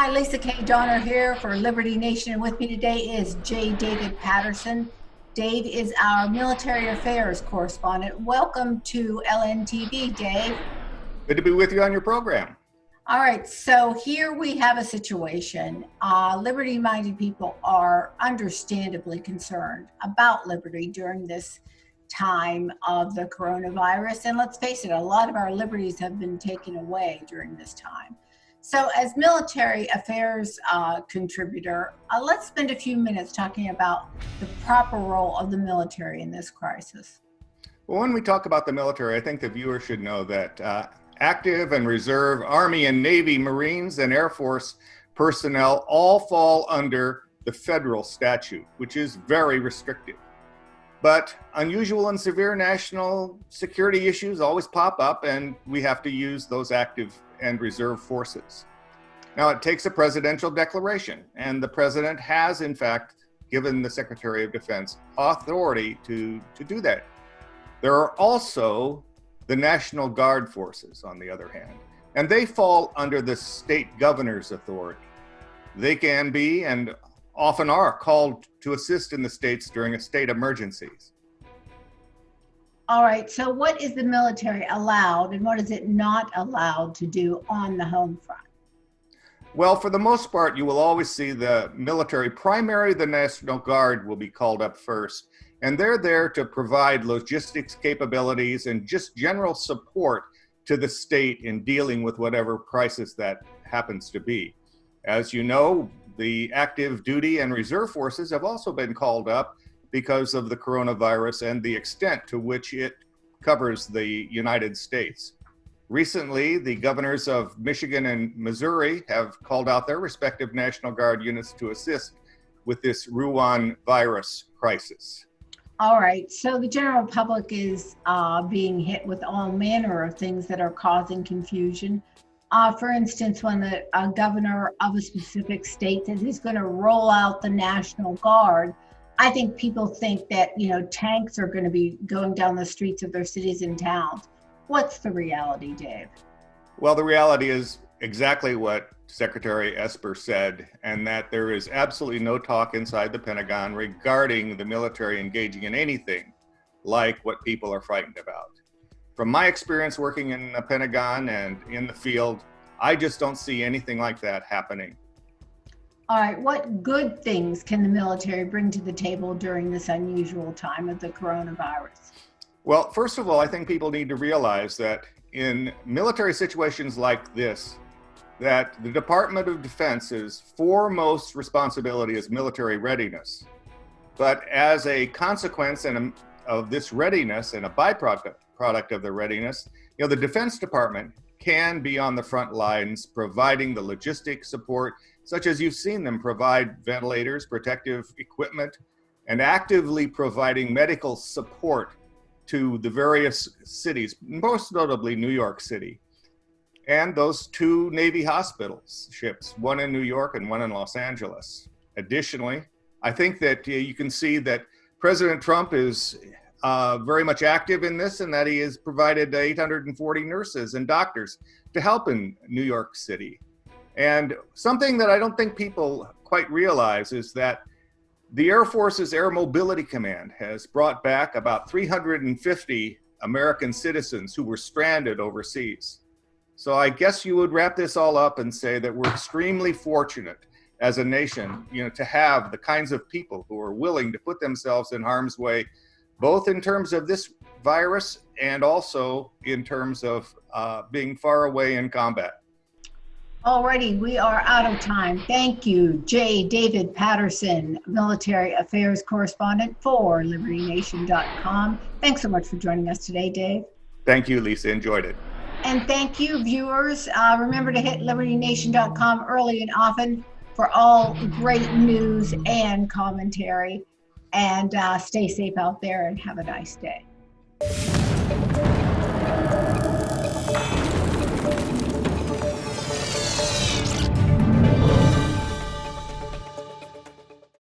Hi, Leesa Donner here for Liberty Nation, and with me today is J. David Patterson. Dave is our military affairs correspondent. Welcome to LNTV, Dave. Good to be with you on your program. All right, so here we have a situation. Liberty-minded people are understandably concerned about liberty during this time of the coronavirus. And let's face it, a lot of our liberties have been taken away during this time. So as military affairs contributor, let's spend a few minutes talking about the proper role of the military in this crisis. Well, when we talk about the military, I think the viewer should know that active and reserve Army and Navy, Marines, and Air Force personnel all fall under the federal statute, which is very restrictive. But unusual and severe national security issues always pop up, and we have to use those active and reserve forces. Now, it takes a presidential declaration, and the president has, in fact, given the Secretary of Defense authority to do that. There are also the National Guard forces, on the other hand, and they fall under the state governor's authority. They can be, and often are, called to assist in the states during a state emergencies. All right, so what is the military allowed and what is it not allowed to do on the home front? Well, for the most part, you will always see the military, primarily the National Guard, will be called up first. And they're there to provide logistics capabilities and just general support to the state in dealing with whatever crisis that happens to be. As you know, the active duty and reserve forces have also been called up because of the coronavirus and the extent to which it covers the United States. Recently, the governors of Michigan and Missouri have called out their respective National Guard units to assist with this Wuhan virus crisis. All right, so the general public is being hit with all manner of things that are causing confusion. For instance, when the governor of a specific state says he's going to roll out the National Guard, I think people think that, tanks are going to be going down the streets of their cities and towns. What's the reality, Dave? Well, the reality is exactly what Secretary Esper said, and that there is absolutely no talk inside the Pentagon regarding the military engaging in anything like what people are frightened about. From my experience working in the Pentagon and in the field, I just don't see anything like that happening. All right, what good things can the military bring to the table during this unusual time of the coronavirus? Well, first of all, I think people need to realize that in military situations like this, that the Department of Defense's foremost responsibility is military readiness. But as a consequence of this readiness and a byproduct of the readiness, the Defense Department can be on the front lines providing the logistic support, such as you've seen them provide ventilators, protective equipment, and actively providing medical support to the various cities, most notably New York City, and those two Navy hospitals ships, one in New York and one in Los Angeles. Additionally, I think that you can see that President Trump is very much active in this, and that he has provided 840 nurses and doctors to help in New York City. And something that I don't think people quite realize is that the Air Force's Air Mobility Command has brought back about 350 American citizens who were stranded overseas. So I guess you would wrap this all up and say that we're extremely fortunate as a nation, to have the kinds of people who are willing to put themselves in harm's way, both in terms of this virus and also in terms of being far away in combat. Alrighty, we are out of time. Thank you, J. David Patterson, military affairs correspondent for LibertyNation.com. Thanks so much for joining us today, Dave. Thank you, Lisa. Enjoyed it. And thank you, viewers. Remember to hit LibertyNation.com early and often for all great news and commentary. And stay safe out there and have a nice day.